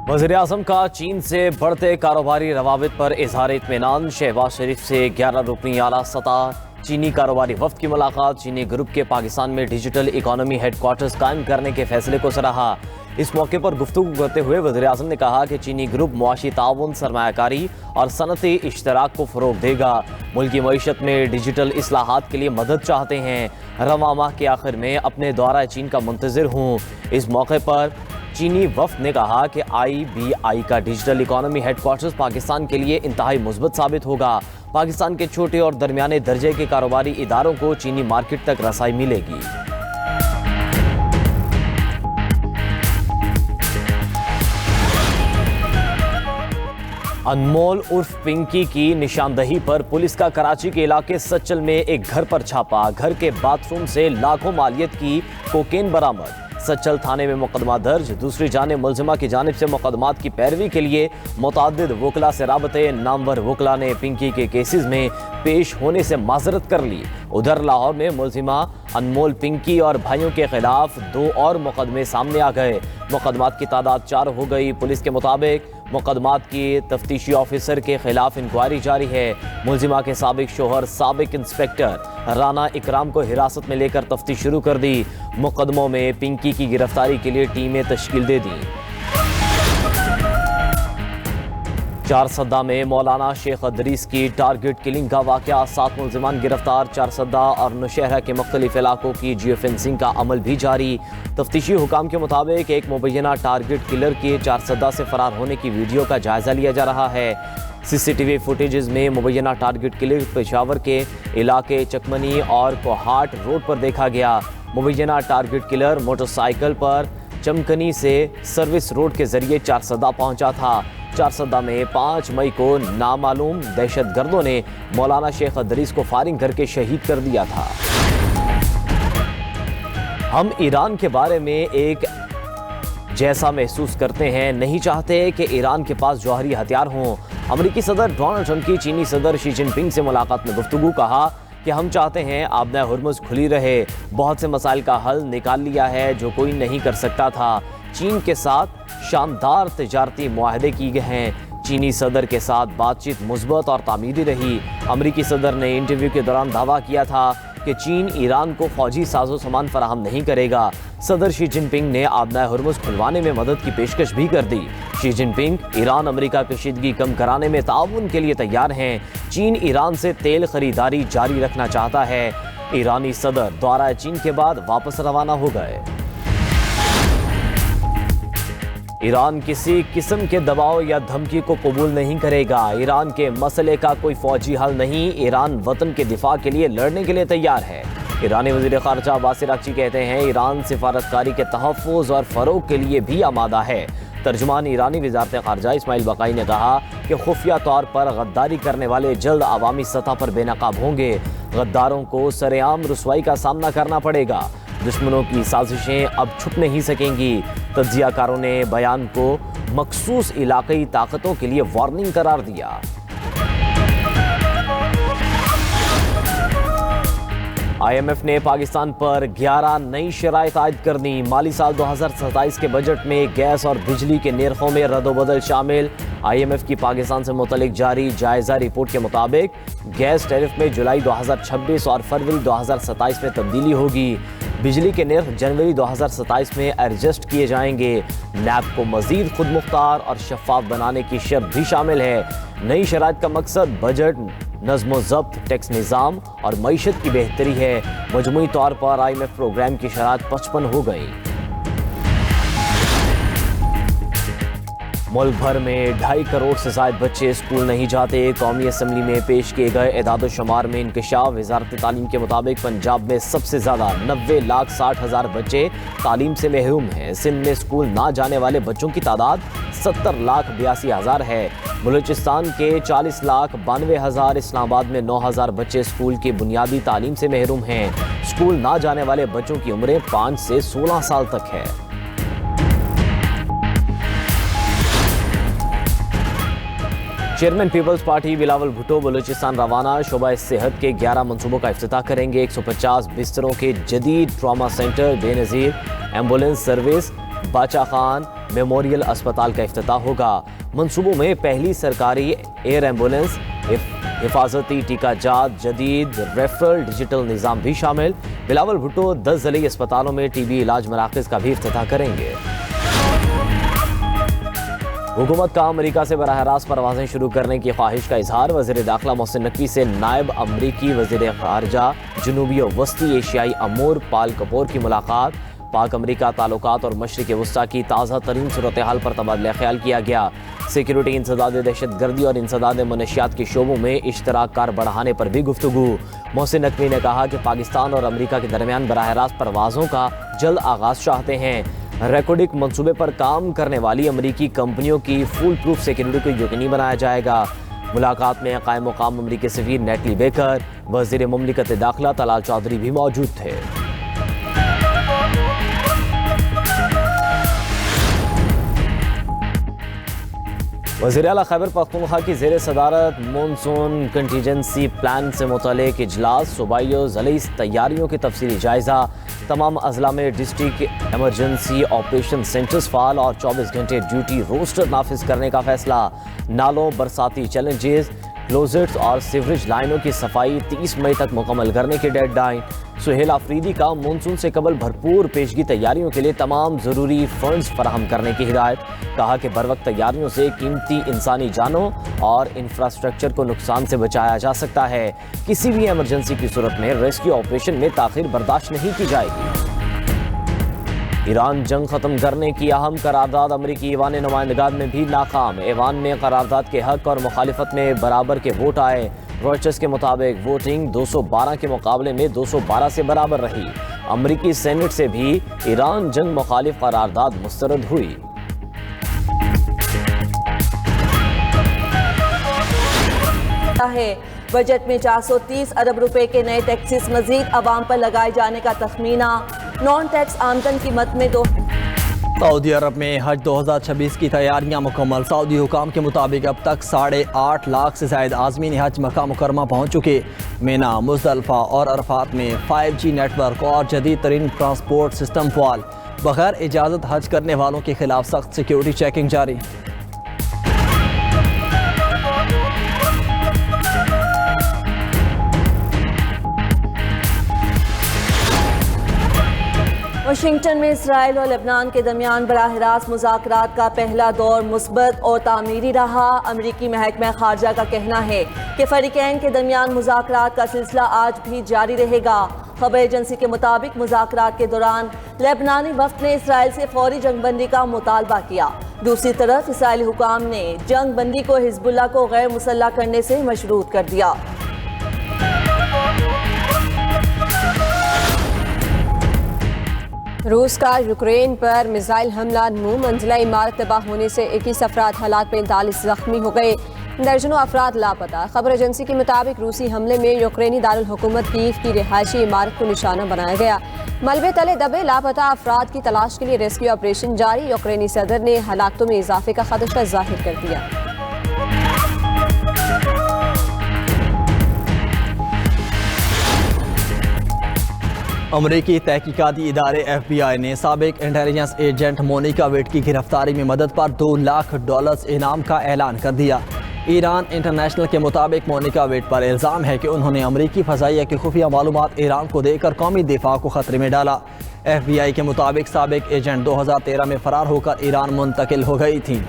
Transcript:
वज़ीर-ए-आज़म का चीन से बढ़ते कारोबारी रवाबित पर इजहार इत्मीनान। शहबाज शरीफ से 11 रुकनी आला सतह चीनी कारोबारी वफ्द की मुलाकात। चीनी ग्रुप के पाकिस्तान में डिजिटल इकोनॉमी हेडक्वार्टर्स कायम करने के फैसले को सराहा। इस मौके पर गुफ्तगू करते हुए वज़ीर-ए-आज़म ने कहा कि चीनी ग्रुप मुआशी ताउन, सरमायाकारी और सनती इश्तराक को फ़रोग़ देगा। मुल्क की मईशत में डिजिटल इस्लाहात के लिए मदद चाहते हैं। रवां माह के आखिर में अपने दौरा चीन का मुंतज़िर हूँ। इस मौके पर चीनी वफ़द ने कहा कि IBI का डिजिटल इकोनॉमी हेडक्वार्टर्स पाकिस्तान के लिए इंतहाई मुस्बत साबित होगा। पाकिस्तान के छोटे और दरमियाने दर्जे के कारोबारी इदारों को चीनी मार्केट तक रसाई मिलेगी। अनमोल उर्फ पिंकी की निशानदही पर पुलिस का कराची के इलाके सच्चल में एक घर पर छापा। घर के बाथरूम से लाखों मालियत की कोकेन बरामद। सच्चल थाने में मुकदमा दर्ज। दूसरी जानिब मुलजिमा की जानिब से मुकदमात की पैरवी के लिए मुतअद्दिद वकला से राबते। नामवर वकला ने पिंकी के केसेस में पेश होने से माजरत कर ली। उधर लाहौर में मुलजिमा अनमोल पिंकी और भाइयों के खिलाफ 2 और मुकदमे सामने आ गए। मुकदमात की तादाद 4 हो गई। पुलिस के मुताबिक मुकदमात की तफ्तीशी ऑफिसर के खिलाफ इंक्वायरी जारी है। मुलजिमा के साबिक शोहर साबिक इंस्पेक्टर राना इकराम को हिरासत में लेकर तफ्तीश शुरू कर दी। मुकदमों में पिंकी की गिरफ्तारी के लिए टीमें तश्कील दे दी। चारसद्दा में मौलाना शेख अदरीस की टारगेट किलिंग का वाक़या। 7 मुलजिमान गिरफ्तार। चारसद्दा और नौशहरा के मुख्तलिफ इलाकों की जियो फेंसिंग का अमल भी जारी। तफ्तीशी हुकाम के मुताबिक एक मुबैना टारगेट किलर के चारसद्दा से फरार होने की वीडियो का जायजा लिया जा रहा है। CCTV फुटेजेस में मुबैना टारगेट किलर पेशावर के इलाके चकमनी और कोहाट रोड पर देखा गया। मुबैना टारगेट किलर मोटरसाइकिल पर चमकनी से सर्विस रोड के जरिए चारसद्दा पहुंचा था। चारसद्दा में 5 मई को नामालूम दहशतगर्दों ने मौलाना शेख अदरीस को फायरिंग करके शहीद कर दिया था। हम ईरान के बारे में एक जैसा महसूस करते हैं, नहीं चाहते कि ईरान के पास जौहरी हथियार हों। अमेरिकी सदर डोनाल्ड ट्रंप की चीनी सदर शी जिनपिंग से मुलाकात में गुफ्तगू। कहा कि हम चाहते हैं आबना हुर्मुज़ खुली रहे। बहुत से मसाइल का हल निकाल लिया है जो कोई नहीं कर सकता था। चीन के साथ शानदार तिजारती मुआहदे किए गए हैं। चीनी सदर के साथ बातचीत मुस्बत और तामीरी रही। अमेरिकी सदर ने इंटरव्यू के दौरान दावा किया था कि चीन ईरान को फौजी साजो सामान फराहम नहीं करेगा। सदर शी जिनपिंग ने आबना हुर्मुज़ खुलवाने में मदद की पेशकश भी कर दी। शी जिनपिंग ईरान अमेरिका कशीदगी कम कराने में ताउन के लिए तैयार हैं। चीन ईरान से तेल खरीदारी जारी रखना चाहता है। ईरानी सदर दौरा चीन के बाद वापस रवाना हो गए। ईरान किसी किस्म के दबाव या धमकी को कबूल नहीं करेगा। ईरान के मसले का कोई फौजी हल नहीं। ईरान वतन के दिफा के लिए लड़ने के लिए तैयार है। ईरानी वज़ीर ख़ारजा अब्बास अराग़ची कहते हैं ईरान सिफारतकारी के तहफ़्फ़ुज़ और फ़रोग़ के लिए भी आमादा है। तर्जुमान ईरानी वज़ारत ख़ारजा इस्माइल बक़ाई ने कहा कि खुफिया तौर पर गद्दारी करने वाले जल्द अवामी सतह पर बेनकाब होंगे। गद्दारों को सरेआम रुसवाई का सामना करना पड़ेगा। दुश्मनों की साजिशें अब छुप नहीं सकेंगी। तज्ज़ियाकारों ने बयान को मखसूस इलाक़ाई ताकतों के लिए वार्निंग करार दिया। IMF ने पाकिस्तान पर 11 नई शराइत आयद कर दी। माली साल 2027 के बजट में गैस और बिजली के निर्खों में रद्दोबदल शामिल। IMF की पाकिस्तान से मुतल्लिक जारी जायजा रिपोर्ट के मुताबिक गैस टैरिफ में जुलाई 2026 और फरवरी 2027 में तब्दीली होगी। बिजली के निर्ख जनवरी 2027 में एडजस्ट किए जाएंगे। नैब को मजीद खुद मुख्तार और शफाफ बनाने की शर्त भी शामिल है। नई शराइत का मकसद बजट, नज़्म ज़ब्त, टैक्स निज़ाम और मईशत की बेहतरी है। मजमूई तौर पर IMF प्रोग्राम की शराइत 55 हो गई। मुल्क भर में 2.5 करोड़ से ज़ायद बच्चे स्कूल नहीं जाते। कौमी असम्बली में पेश किए गए एदाद-ओ-शुमार में इंकशाफ। वज़ारत तालीम के मुताबिक पंजाब में सबसे ज़्यादा 90,60,000 बच्चे तालीम से महरूम हैं। सिंध में स्कूल ना जाने वाले बच्चों की तादाद 70,82,000 है। बलूचिस्तान के 40,92,000, इस्लामाबाद में 9,000 बच्चे स्कूल की बुनियादी तालीम से महरूम हैं। स्कूल ना जाने वाले बच्चों की उम्रें 5 से 16 साल तक है। Chairman Peoples Party Bilawal Bhutto Balochistan रवाना। शोबा सेहत के 11 मनसूबों का इफ्तिताह करेंगे। 150 बिस्तरों के जदीद trauma centre, Benazir ambulance service, बाचा खान میموریل اسپتال کا افتتاح ہوگا۔ منصوبوں میں پہلی سرکاری ایئر ایمبولینس، حفاظتی ٹیکہ جات، جدید ریفرل ڈیجیٹل نظام بھی شامل۔ بلاول بھٹو 10 ضلعی اسپتالوں میں ٹی بی علاج مراکز کا بھی افتتاح کریں گے۔ حکومت کا امریکہ سے براہ راست پروازیں شروع کرنے کی خواہش کا اظہار۔ وزیر داخلہ محسن نقوی سے نائب امریکی وزیر خارجہ جنوبی و وسطی ایشیائی امور پال کپور کی ملاقات۔ پاک امریکہ تعلقات اور مشرق وسطیٰ کی تازہ ترین صورتحال پر تبادلہ خیال کیا گیا۔ سیکیورٹی، انسداد دہشت گردی اور انسداد منشیات کے شعبوں میں اشتراک کار بڑھانے پر بھی گفتگو۔ محسن نقوی نے کہا کہ پاکستان اور امریکہ کے درمیان براہ راست پروازوں کا جلد آغاز چاہتے ہیں۔ ریکوڈک منصوبے پر کام کرنے والی امریکی کمپنیوں کی فول پروف سیکیورٹی کو یقینی بنایا جائے گا۔ ملاقات میں قائم مقام امریکی سفیر نیٹلی بیکر، وزیر مملکت داخلہ طلال چودھری بھی موجود تھے۔ وزیر اعلیٰ خیبر پختونخوا کی زیر صدارت مونسون کنٹیجنسی پلان سے متعلق اجلاس۔ صوبائی و ضلعی تیاریوں کی تفصیلی جائزہ۔ تمام اضلاع میں ڈسٹرکٹ ایمرجنسی آپریشن سینٹرز فعال اور 24 گھنٹے ڈیوٹی روسٹر نافذ کرنے کا فیصلہ۔ نالوں، برساتی چیلنجز، کلوزٹس اور سیوریج لائنوں کی صفائی 30 مئی تک مکمل کرنے کی ڈیڈ لائن۔ سہیل آفریدی کا مونسون سے قبل بھرپور پیشگی تیاریوں کے لیے تمام ضروری فنڈز فراہم کرنے کی ہدایت۔ کہا کہ بروقت تیاریوں سے قیمتی انسانی جانوں اور انفراسٹرکچر کو نقصان سے بچایا جا سکتا ہے۔ کسی بھی ایمرجنسی کی صورت میں ریسکیو آپریشن میں تاخیر برداشت نہیں کی جائے گی۔ ایران جنگ ختم کرنے کی اہم قرارداد امریکی ایوان نمائندگان میں بھی ناکام۔ ایوان میں قرارداد کے حق اور مخالفت میں برابر کے ووٹ آئے۔ روئٹرز کے مطابق ووٹنگ 212 کے مقابلے میں 212 سے برابر رہی۔ امریکی سینٹ سے بھی ایران جنگ مخالف قرارداد مسترد ہوئی۔ بجٹ میں 430 ارب روپے کے نئے ٹیکسز مزید عوام پر لگائے جانے کا تخمینہ۔ نان ٹیکس آمدن کی مد میں سعودی عرب میں حج 2026 کی تیاریاں مکمل۔ سعودی حکام کے مطابق اب تک 8.5 لاکھ سے زائد عازمین حج مکہ مکرمہ پہنچ چکے۔ مینا، مزدلفہ اور عرفات میں 5G نیٹ ورک اور جدید ترین ٹرانسپورٹ سسٹم فعال۔ بغیر اجازت حج کرنے والوں کے خلاف سخت سیکیورٹی چیکنگ جاری۔ واشنگٹن میں اسرائیل اور لبنان کے درمیان براہ راست مذاکرات کا پہلا دور مثبت اور تعمیری رہا۔ امریکی محکمہ خارجہ کا کہنا ہے کہ فریقین کے درمیان مذاکرات کا سلسلہ آج بھی جاری رہے گا۔ خبر ایجنسی کے مطابق مذاکرات کے دوران لبنانی وفد نے اسرائیل سے فوری جنگ بندی کا مطالبہ کیا۔ دوسری طرف اسرائیلی حکام نے جنگ بندی کو حزب اللہ کو غیر مسلح کرنے سے مشروط کر دیا۔ روس کا یوکرین پر میزائل حملہ، 9 منزلہ عمارت تباہ ہونے سے 21 افراد ہلاک، 45 زخمی ہو گئے، درجنوں افراد لاپتہ۔ خبر ایجنسی کے مطابق روسی حملے میں یوکرینی دارالحکومت کیف کی رہائشی عمارت کو نشانہ بنایا گیا۔ ملبے تلے دبے لاپتہ افراد کی تلاش کے لیے ریسکیو آپریشن جاری۔ یوکرینی صدر نے ہلاکتوں میں اضافے کا خدشہ ظاہر کر دیا۔ امریکی تحقیقاتی ادارے FBI نے سابق انٹیلیجنس ایجنٹ مونیکا ویٹ کی گرفتاری میں مدد پر $2 لاکھ انعام کا اعلان کر دیا۔ ایران انٹرنیشنل کے مطابق مونیکا ویٹ پر الزام ہے کہ انہوں نے امریکی فضائیہ کی خفیہ معلومات ایران کو دے کر قومی دفاع کو خطرے میں ڈالا۔ FBI کے مطابق سابق ایجنٹ 2013 میں فرار ہو کر ایران منتقل ہو گئی تھیں۔